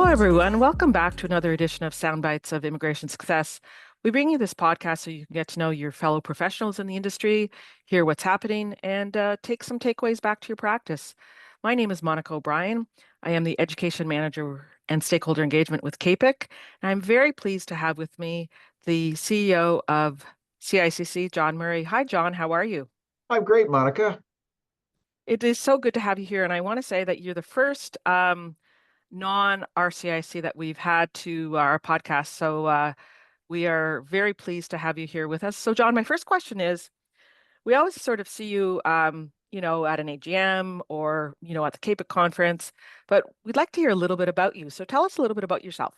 Hello, everyone. Welcome back to another edition of Soundbites of Immigration Success. We bring you this podcast so you can get to know your fellow professionals in the industry, hear what's happening, and take some takeaways back to your practice. My name is Monica O'Brien. I am the Education Manager and Stakeholder Engagement with CAPIC, and I'm very pleased to have with me the CEO of CICC, John Murray. Hi, John. How are you? I'm great, Monica. It is so good to have you here, and I want to say that you're the first non-RCIC that we've had to our podcast. So we are very pleased to have you here with us. So, John, my first question is, we always sort of see you, at an AGM or, at the CAPIC conference, but we'd like to hear a little bit about you. So tell us a little bit about yourself.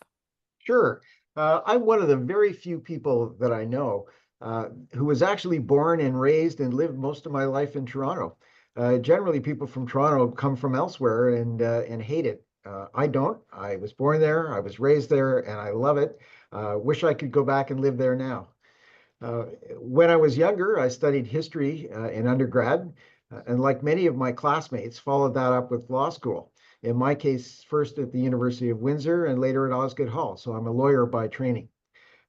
Sure. I'm one of the very few people that I know who was actually born and raised and lived most of my life in Toronto. Generally, people from Toronto come from elsewhere and hate it. I don't. I was born there, I was raised there, and I love it. Wish I could go back and live there now. Uh, when I was younger, I studied history in undergrad, and like many of my classmates, followed that up with law school. In my case, first at the University of Windsor and later at Osgoode Hall. So I'm a lawyer by training.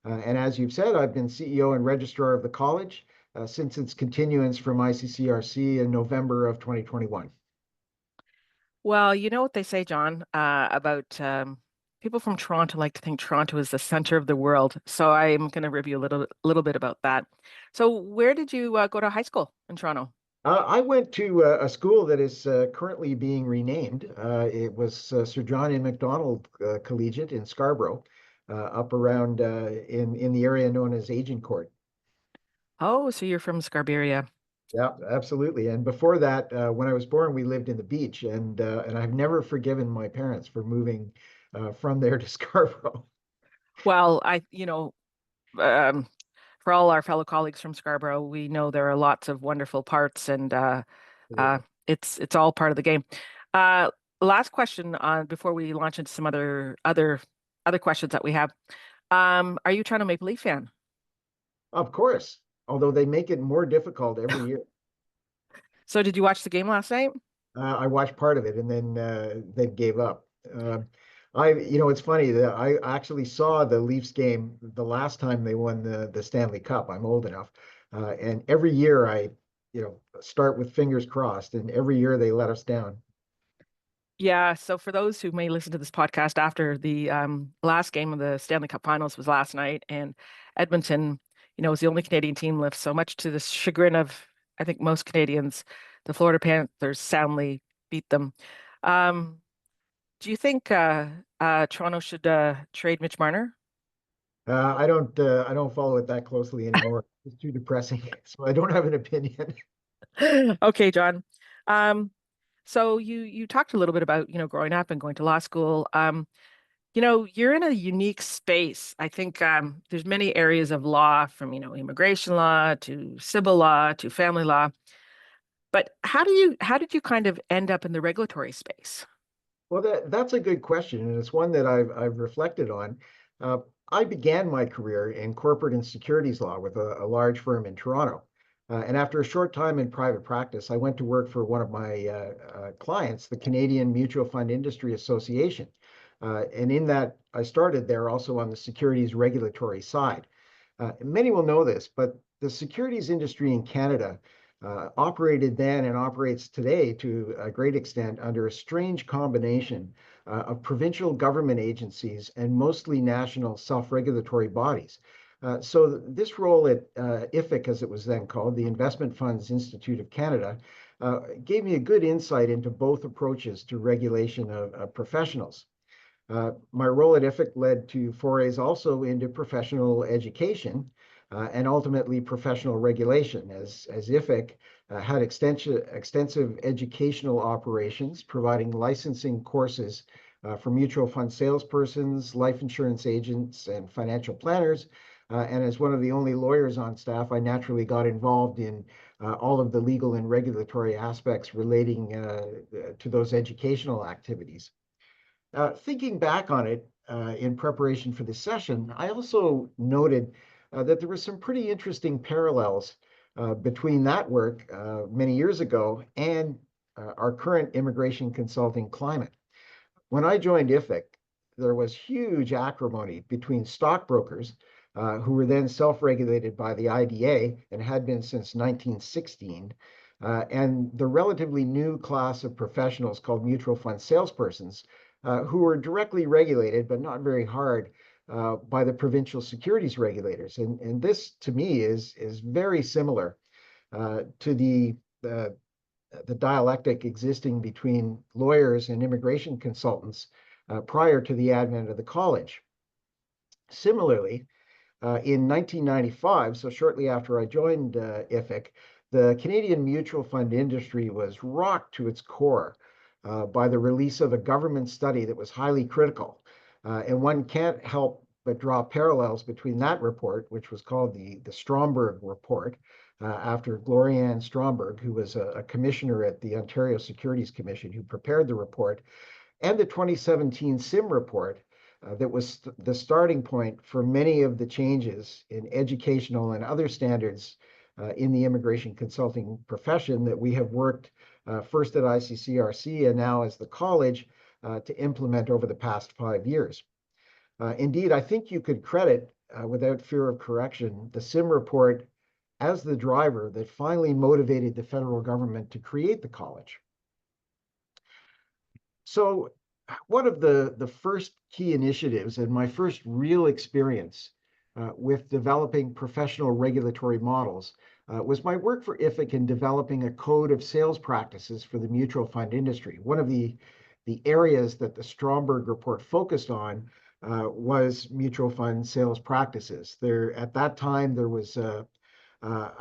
And as you've said, I've been CEO and registrar of the college since its continuance from ICCRC in November of 2021. Well, you know what they say, John, about people from Toronto like to think Toronto is the center of the world. So I'm going to review a little bit about that. So where did you go to high school in Toronto? I went to a school that is currently being renamed. It was Sir John A. Macdonald Collegiate in Scarborough, up around in the area known as Agincourt. Oh, so you're from Scarberia. Yeah, absolutely. And before that, when I was born, we lived in the beach, and I've never forgiven my parents for moving from there to Scarborough. Well, um, for all our fellow colleagues from Scarborough, we know there are lots of wonderful parts, and uh, Absolutely. it's all part of the game. Uh, Last question on before we launch into some other questions that we have. Are you a Toronto Maple Leaf fan? Of course, although they make it more difficult every year. So did you watch the game last night? I watched part of it and then they gave up. It's funny that I actually saw the Leafs game the last time they won the Stanley Cup. I'm old enough, and every year start with fingers crossed, and every year they let us down. Yeah, so for those who may listen to this podcast after the last game of the Stanley Cup Finals was last night, and Edmonton, was the only Canadian team left. So much to the chagrin of, I think, most Canadians, the Florida Panthers soundly beat them. Um, do you think Toronto should trade Mitch Marner? I don't follow it that closely anymore. It's too depressing, so I don't have an opinion. Okay, John. Um, so you talked a little bit about, growing up and going to law school. You're in a unique space. I think there's many areas of law from, immigration law to civil law to family law. But how did you kind of end up in the regulatory space? Well, that's a good question, and it's one that I've reflected on. Uh, I began my career in corporate and securities law with a large firm in Toronto. And after a short time in private practice, I went to work for one of my clients, the Canadian Mutual Fund Industry Association. And in that, I started there also on the securities regulatory side. Many will know this, but the securities industry in Canada operated then and operates today to a great extent under a strange combination of provincial government agencies and mostly national self-regulatory bodies. So this role at IFIC, as it was then called, the Investment Funds Institute of Canada, gave me a good insight into both approaches to regulation of professionals. My role at IFIC led to forays also into professional education and ultimately professional regulation, as IFIC had extensive educational operations, providing licensing courses for mutual fund salespersons, life insurance agents, and financial planners. And as one of the only lawyers on staff, I naturally got involved in all of the legal and regulatory aspects relating to those educational activities. Thinking back on it in preparation for this session, I also noted that there were some pretty interesting parallels between that work many years ago and our current immigration consulting climate. When I joined IFIC, there was huge acrimony between stockbrokers, who were then self-regulated by the IDA and had been since 1916, and the relatively new class of professionals called mutual fund salespersons, who were directly regulated, but not very hard, by the provincial securities regulators. And this, to me, is very similar to the dialectic existing between lawyers and immigration consultants prior to the advent of the college. Similarly, in 1995, so shortly after I joined IFIC, the Canadian mutual fund industry was rocked to its core by the release of a government study that was highly critical. And one can't help but draw parallels between that report, which was called the Stromberg Report, after Glorianne Stromberg, who was a commissioner at the Ontario Securities Commission, who prepared the report, and the 2017 SIM report, that was the starting point for many of the changes in educational and other standards in the immigration consulting profession that we have worked first at ICCRC and now as the college to implement over the past 5 years. Indeed, I think you could credit, without fear of correction, the SIM report as the driver that finally motivated the federal government to create the college. So one of the first key initiatives and my first real experience with developing professional regulatory models was my work for IFIC in developing a code of sales practices for the mutual fund industry. One of the areas that the Stromberg report focused on was mutual fund sales practices. At that time, there was a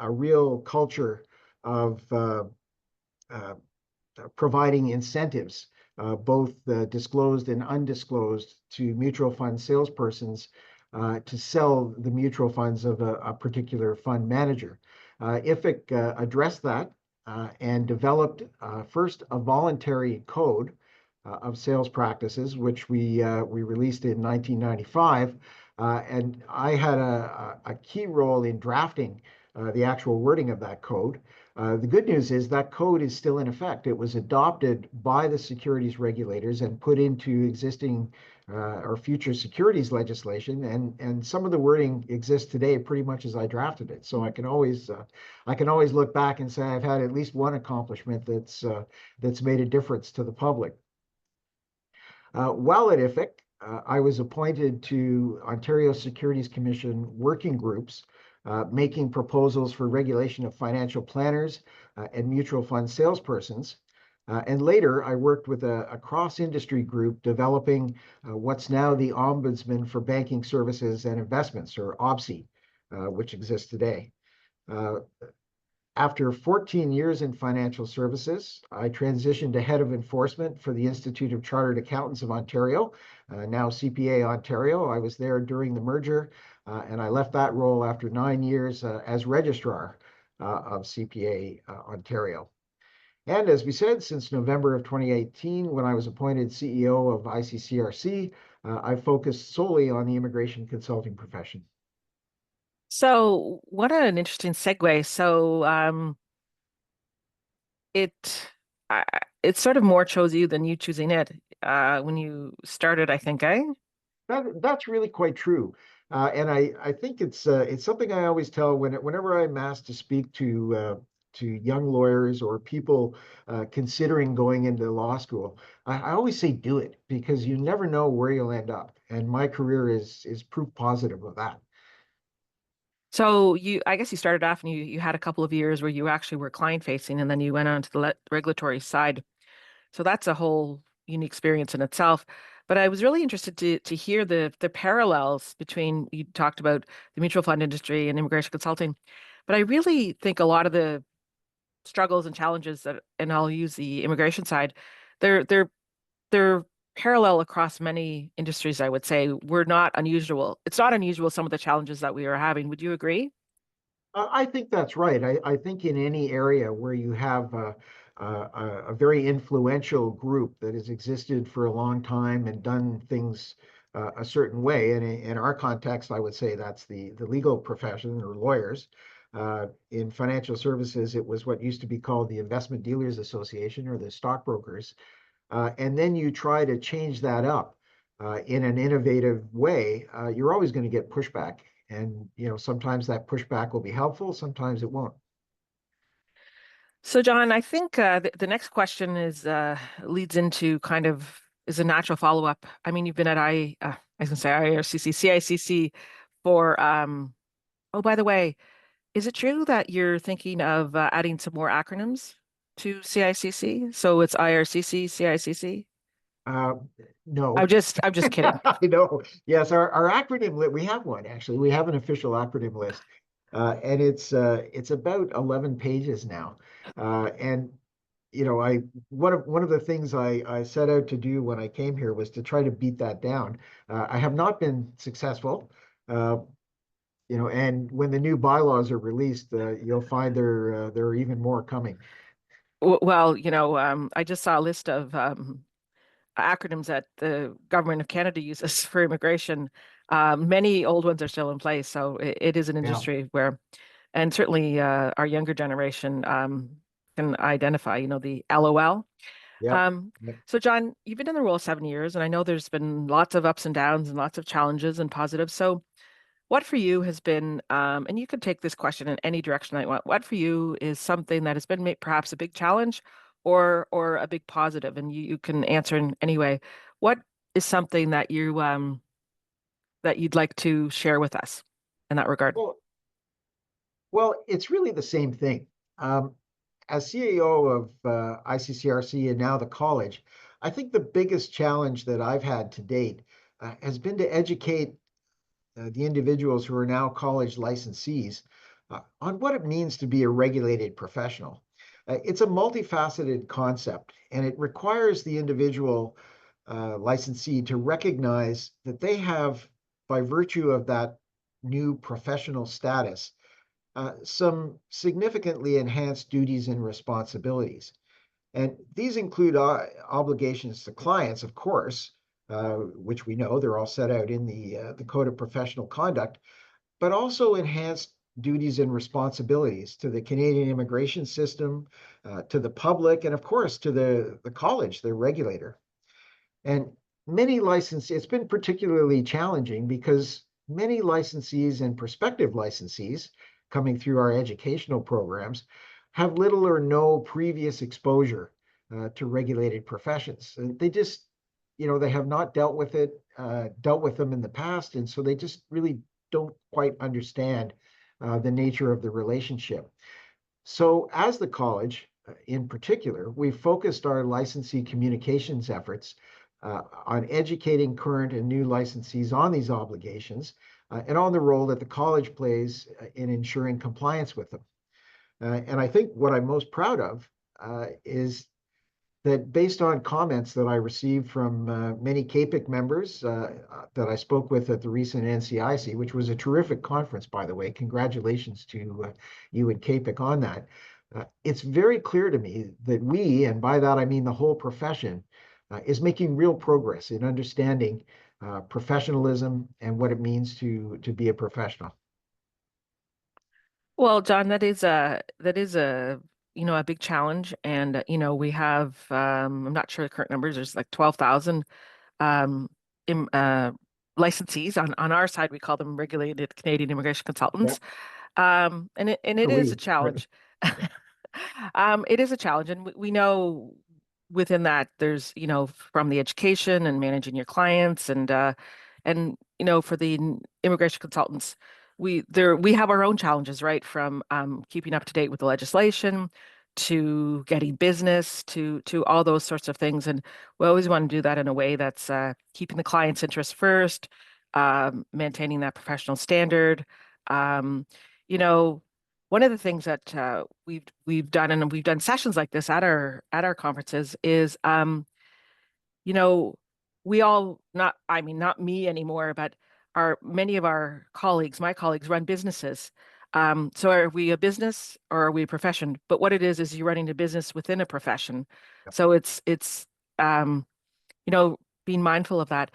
real culture of providing incentives, both disclosed and undisclosed, to mutual fund salespersons to sell the mutual funds of a particular fund manager. IFIC addressed that and developed first a voluntary code of sales practices, which we released in 1995. And I had a key role in drafting the actual wording of that code. The good news is that code is still in effect. It was adopted by the securities regulators and put into existing or future securities legislation, and some of the wording exists today pretty much as I drafted it. So I can always look back and say I've had at least one accomplishment that's made a difference to the public. While at IFIC, I was appointed to Ontario Securities Commission working groups, making proposals for regulation of financial planners and mutual fund salespersons. And later, I worked with a cross-industry group developing what's now the Ombudsman for Banking Services and Investments, or OBSI, which exists today. After 14 years in financial services, I transitioned to head of enforcement for the Institute of Chartered Accountants of Ontario, now CPA Ontario. I was there during the merger, and I left that role after 9 years as registrar of CPA Ontario. And as we said, since November of 2018, when I was appointed CEO of ICCRC, I focused solely on the immigration consulting profession. So, what an interesting segue. So, it uh, it sort of more chose you than you choosing it when you started, I think, eh? That's really quite true. And I think it's something I always tell whenever I'm asked to speak to young lawyers or people considering going into law school. I always say do it, because you never know where you'll end up. And my career is proof positive of that. So I guess you started off and you had a couple of years where you actually were client facing, and then you went on to the regulatory side. So that's a whole unique experience in itself. But I was really interested to hear the parallels between, you talked about the mutual fund industry and immigration consulting, but I really think a lot of the struggles and challenges that, and I'll use the immigration side, they're they're they're parallel across many industries, I would say. We're not unusual. It's not unusual, some of the challenges that we are having. Would you agree? I think that's right. I think in any area where you have a very influential group that has existed for a long time and done things a certain way, and in our context, I would say that's the legal profession, or lawyers. In financial services, it was what used to be called the Investment Dealers Association, or the stockbrokers. And then you try to change that up in an innovative way, you're always going to get pushback. And, sometimes that pushback will be helpful, sometimes it won't. So, John, I think the next question is leads into kind of is a natural follow-up. I mean, you've been at I was gonna say IRCC, CICC for oh, by the way, is it true that you're thinking of adding some more acronyms to CICC? So it's IRCC, CICC? Uh, I'm no, just kidding. I know. Yes, our acronym we have one actually. We have an official acronym list, and it's about 11 pages now. And I one of the things I set out to do when I came here was to try to beat that down. I have not been successful. Uh, and when the new bylaws are released, you'll find there are even more coming. Well, I just saw a list of acronyms that the government of Canada uses for immigration. Many old ones are still in place, so it is an Yeah, industry where, and certainly our younger generation can identify, the LOL. yep. Um, so, John, you've been in the role 7 years, and I know there's been lots of ups and downs and lots of challenges and positives. So, what for you has been, and you can take this question in any direction that you want. What for you is something that has been perhaps a big challenge or a big positive, and you can answer in any way. What is something that that you'd like to share with us in that regard? Well, Well, it's really the same thing. As CEO of ICCRC and now the college, I think the biggest challenge that I've had to date has been to educate the individuals who are now college licensees on what it means to be a regulated professional. It's a multifaceted concept, and it requires the individual licensee to recognize that they have, by virtue of that new professional status, some significantly enhanced duties and responsibilities. And these include obligations to clients, of course, which we know they're all set out in the Code of Professional Conduct, but also enhanced duties and responsibilities to the Canadian immigration system, to the public, and of course to the college, the regulator. And it's been particularly challenging because many licensees and prospective licensees coming through our educational programs have little or no previous exposure to regulated professions. And they just, they have not dealt with them in the past. And so they just really don't quite understand the nature of the relationship. So, as the college in particular, we focused our licensee communications efforts on educating current and new licensees on these obligations and on the role that the college plays in ensuring compliance with them. And I think what I'm most proud of is that based on comments that I received from many CAPIC members that I spoke with at the recent NCIC, which was a terrific conference, by the way. Congratulations to you and CAPIC on that. It's very clear to me that we, and by that I mean the whole profession, is making real progress in understanding professionalism and what it means to be a professional. Well, John, that is a a big challenge, and we have I'm not sure the current numbers. There's like 12,000 um, im, licensees on our side. We call them regulated Canadian immigration Yeah, consultants, and it or is a we, right? challenge. It is a challenge, and we know within that there's from the education and managing your clients and for the immigration consultants we have our own challenges, right, from keeping up to date with the legislation to getting business to all those sorts of things, and we always want to do that in a way that's keeping the client's interest first, maintaining that professional standard. um, you know One of the things that we've done, and we've done sessions like this at our conferences, is you know, we all not, I mean, not me anymore, but many of our colleagues, my colleagues, run businesses. So are we a business or are we a profession? But what it is you're running a business within a profession. So it's um, you know, being mindful of that.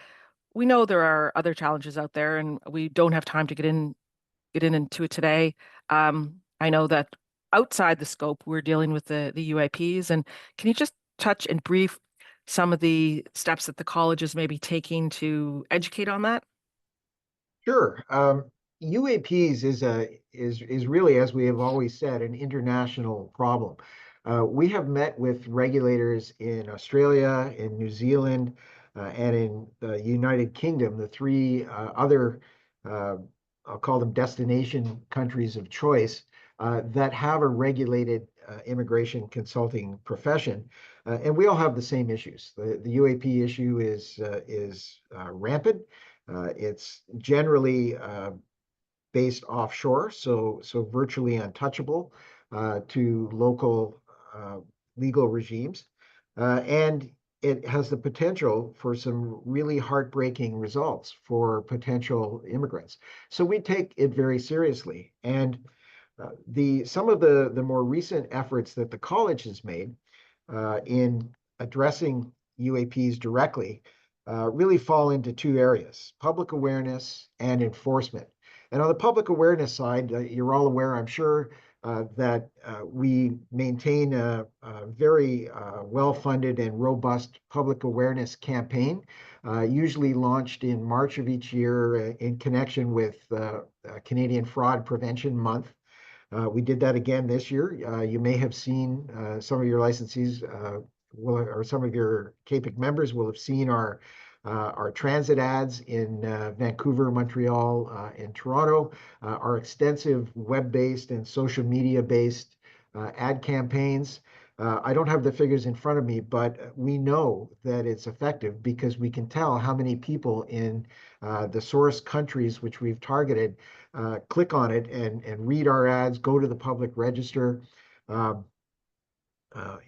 We know there are other challenges out there, and we don't have time to get into it today. I know that outside the scope, we're dealing with the UAPs, and can you just touch in brief some of the steps that the colleges may be taking to educate on that? Sure. UAPs is really, as we have always said, an international problem. We have met with regulators in Australia, in New Zealand, and in the United Kingdom, the three other, uh, I'll call them destination countries of choice, that have a regulated immigration consulting profession. And we all have the same issues. The UAP issue is rampant. It's generally based offshore, so virtually untouchable to local uh, legal regimes, and it has the potential for some really heartbreaking results for potential immigrants. So we take it very seriously, and the some of the more recent efforts that the college has made in addressing UAPs directly really fall into two areas: public awareness and enforcement. And on the public awareness side, you're all aware, I'm sure, that we maintain a very well-funded and robust public awareness campaign, usually launched in March of each year in connection with Canadian Fraud Prevention Month. We did that again this year. You may have seen some of your licensees or some of your CAPIC members will have seen our transit ads in Vancouver, Montreal, and Toronto, our extensive web-based and social media-based ad campaigns. I don't have the figures in front of me, but we know that it's effective because we can tell how many people in the source countries which we've targeted click on it and read our ads, go to the public register, um,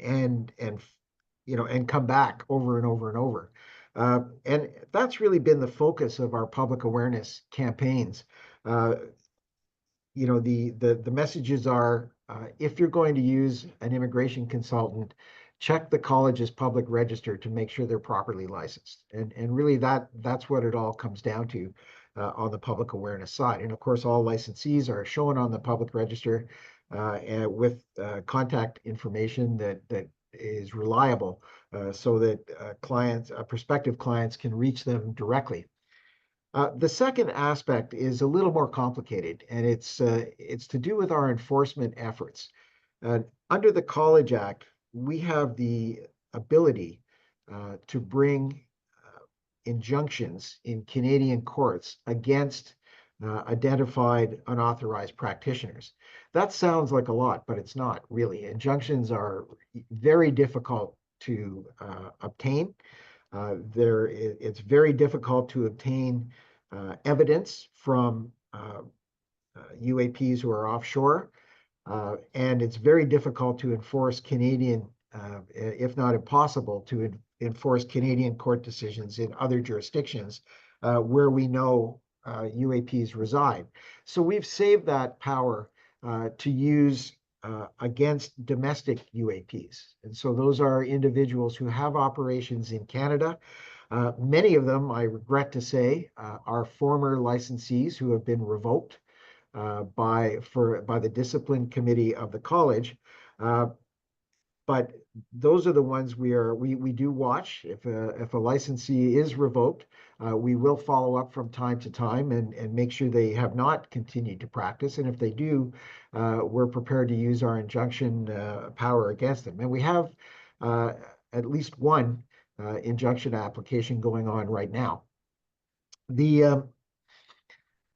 and and come back over and over and over. And that's really been the focus of our public awareness campaigns. Uh, the messages are if you're going to use an immigration consultant, check the college's public register to make sure they're properly licensed. And really that's what it all comes down to on the public awareness side. And of course, all licensees are shown on the public register and with contact information that is reliable so that prospective clients can reach them directly. The second aspect is a little more complicated, and it's to do with our enforcement efforts. Uh, Under the College Act, we have the ability to bring injunctions in Canadian courts against identified unauthorized practitioners. That sounds like a lot, but it's not really. Injunctions are very difficult to obtain. It's very difficult to obtain evidence from UAPs who are offshore, and it's very difficult to enforce Canadian, if not impossible, to enforce Canadian court decisions in other jurisdictions where we know UAPs reside. So we've saved that power to use against domestic UAPs. And so those are individuals who have operations in Canada. Many of them, I regret to say, are former licensees who have been revoked by the discipline committee of the college. Uh, but those are the ones we do watch. If a licensee is revoked, we will follow up from time to time and make sure they have not continued to practice. And if they do, we're prepared to use our injunction power against them. And we have uh, at least one injunction application going on right now. The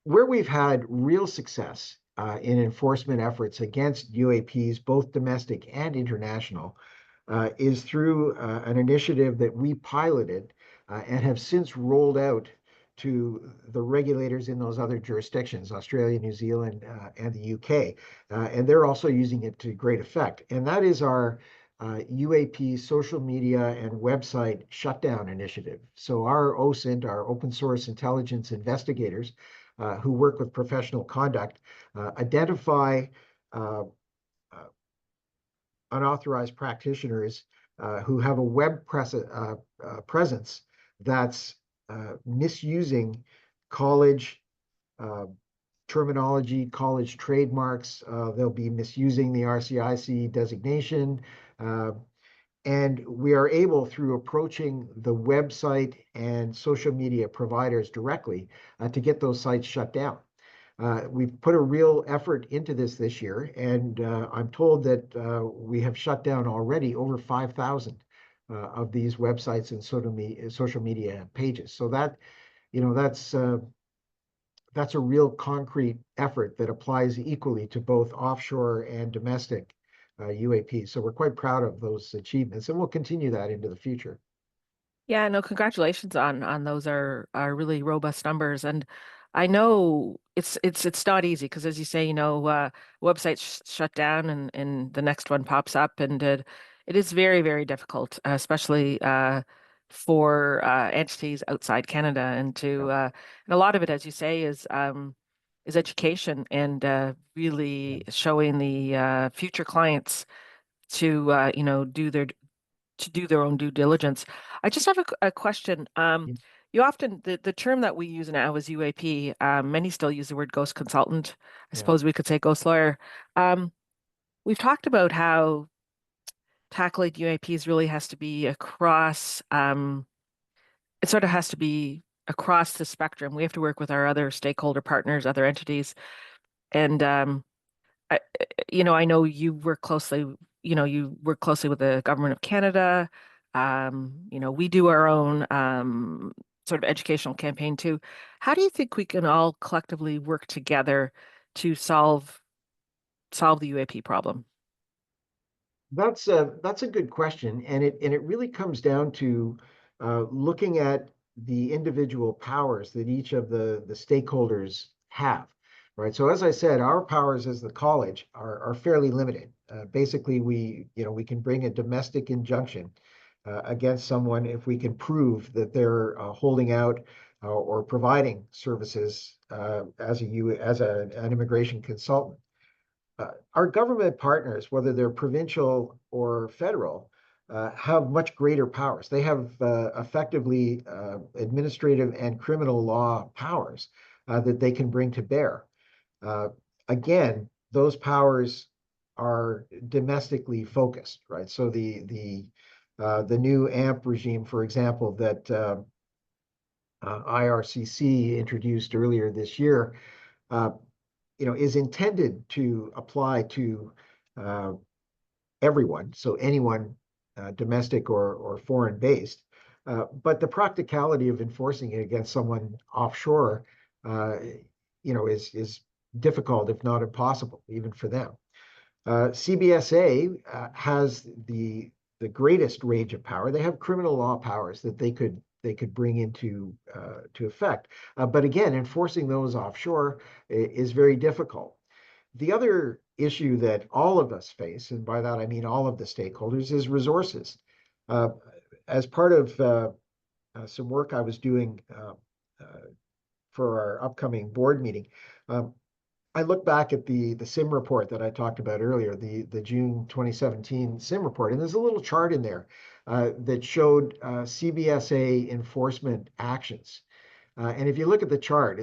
Where we've had real success in enforcement efforts against UAPs, both domestic and international, is through an initiative that we piloted and have since rolled out to the regulators in those other jurisdictions, Australia, New Zealand, and the UK. And they're also using it to great effect. And that is our UAP social media and website shutdown initiative. So our OSINT, our open source intelligence investigators, who work with professional conduct, identify uh, uh, unauthorized practitioners who have a presence that's misusing college uh, terminology, college trademarks. They'll be misusing the RCIC designation. Uh, And we are able, through approaching the website and social media providers directly, to get those sites shut down. We've put a real effort into this year, and I'm told that we have shut down already over 5,000 of these websites and social media pages. So that, you know, that's a real concrete effort that applies equally to both offshore and domestic UAPs. So we're quite proud of those achievements, and we'll continue that into the future. Yeah, no, congratulations on those are really robust numbers. And I know it's not easy because as you say, websites shut down and the next one pops up and it is very, very difficult, especially for entities outside Canada and Yeah, and a lot of it, as you say, is education and yeah, really showing the future clients to do their own due diligence. I just have a question. yeah, You often the term that we use now is UAP. Many still use the word ghost consultant. I yeah. suppose we could say ghost lawyer. Um, we've talked about how tackling UAPs really has to be across. It sort of has to be across the spectrum. We have to work with our other stakeholder partners, other entities, and I, I know you work closely with the government of Canada. We do our own sort of educational campaign too. How do you think we can all collectively work together to solve the UAP problem? That's a good question, and it really comes down to looking at the individual powers that each of the stakeholders have, right? So as I said, our powers as the college are fairly limited. Basically, we can bring a domestic injunction against someone if we can prove that they're holding out or providing services as an immigration consultant. Our government partners, whether they're provincial or federal, have much greater powers. They have effectively administrative and criminal law powers that they can bring to bear. Uh, Again, those powers are domestically focused, right? So the new AMP regime, for example, that IRCC introduced earlier this year, uh, is intended to apply to uh, everyone, so anyone domestic or foreign based. But the practicality of enforcing it against someone offshore, uh, is difficult, if not impossible, even for them. CBSA has the greatest range of power. They have criminal law powers that they could bring into to effect. But again, enforcing those offshore is very difficult. The other issue that all of us face, and by that I mean all of the stakeholders, is resources. Uh, as part of some work I was doing for our upcoming board meeting, um, I look back at the SIM report that I talked about earlier, the June 2017 SIM report, and there's a little chart in there that showed CBSA enforcement actions. And if you look at the chart,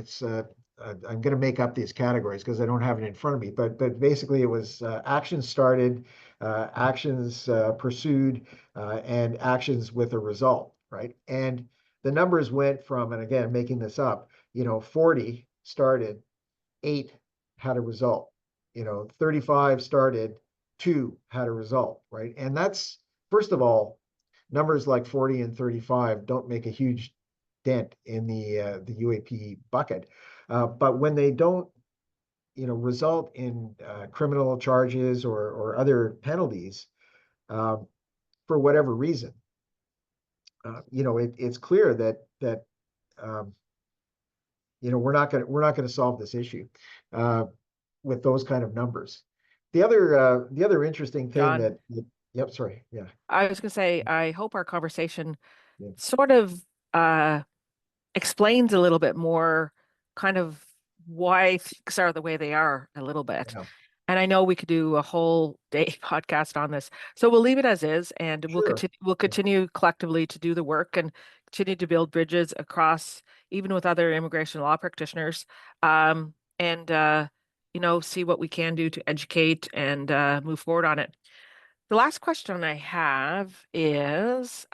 I'm going to make up these categories because I don't have it in front of me, but basically it was actions started, actions pursued, and actions with a result, right? And the numbers went from, and again, making this up, 40 started, 8 had a result. 35 started, 2 had a result, right? And that's, first of all, numbers like 40 and 35 don't make a huge dent in the UAP bucket. But when they don't, result in criminal charges or other penalties uh, for whatever reason, it's clear that um, we're not going to solve this issue uh, with those kind of numbers. The other interesting thing John, yep, sorry, yeah, I was going to say, I hope our conversation yeah, sort of uh, explains a little bit more kind of why things are the way they are a little bit. yeah, And I know we could do a whole day podcast on this. So we'll leave it as is and sure, we'll yeah, continue collectively to do the work and continue to build bridges across even with other immigration law practitioners. And see what we can do to educate and move forward on it. The last question I have is,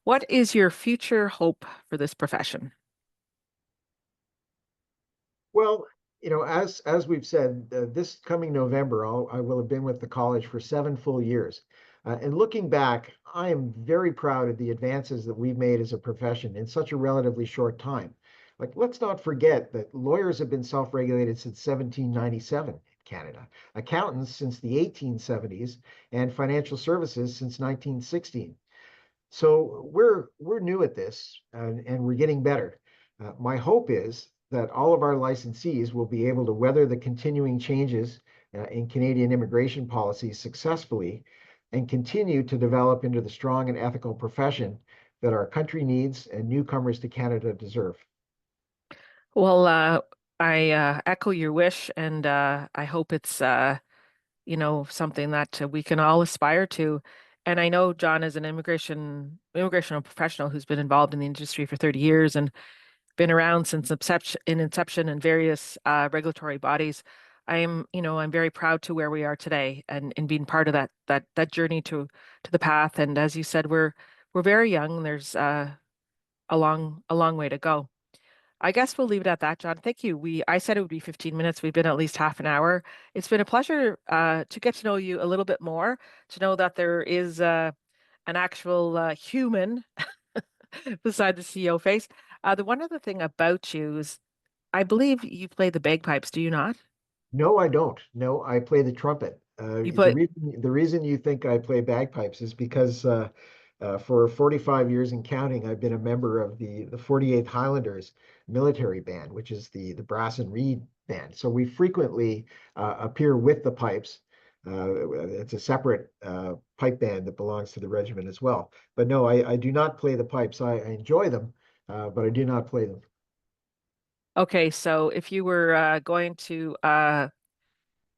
what is your future hope for this profession? Well, as we've said, this coming November, I will have been with the college for 7 full years. And looking back, I am very proud of the advances that we've made as a profession in such a relatively short time. Like, let's not forget that lawyers have been self-regulated since 1797 in Canada, accountants since the 1870s, and financial services since 1916. So we're new at this, and we're getting better. My hope is that all of our licensees will be able to weather the continuing changes in Canadian immigration policies successfully and continue to develop into the strong and ethical profession that our country needs and newcomers to Canada deserve. Well, I echo your wish, and I hope it's something that we can all aspire to. And I know John is an immigration professional who's been involved in the industry for 30 years and been around since inception in various regulatory bodies. I'm very proud to where we are today and being part of that journey to the path. And as you said, we're very young. There's a long way to go. I guess we'll leave it at that, John. Thank you. I said it would be 15 minutes. We've been at least half an hour. It's been a pleasure to get to know you a little bit more, to know that there is an actual human beside the CEO face. The one other thing about you is I believe you play the bagpipes, do you not? No, I don't. No, I play the trumpet. You The play, reason you think I play bagpipes is because for 45 years and counting, I've been a member of the 48th Highlanders military band, which is the brass and reed band. So we frequently appear with the pipes. It's a separate pipe band that belongs to the regiment as well. But no, I do not play the pipes. I enjoy them, but I do not play them. okay, so if you were going to,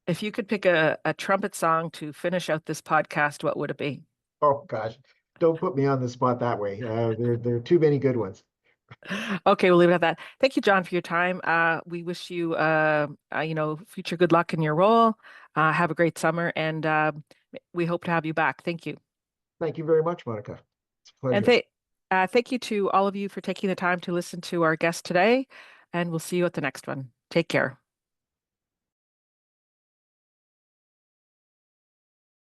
if you could pick a trumpet song to finish out this podcast, what would it be? Oh gosh, don't put me on the spot that way. There are too many good ones. Okay, we'll leave it at that. Thank you, John, for your time. We wish you, future good luck in your role. Have a great summer, and we hope to have you back. Thank you. Thank you very much, Monica. It's a And pleasure. thank you to all of you for taking the time to listen to our guest today, and we'll see you at the next one. Take care.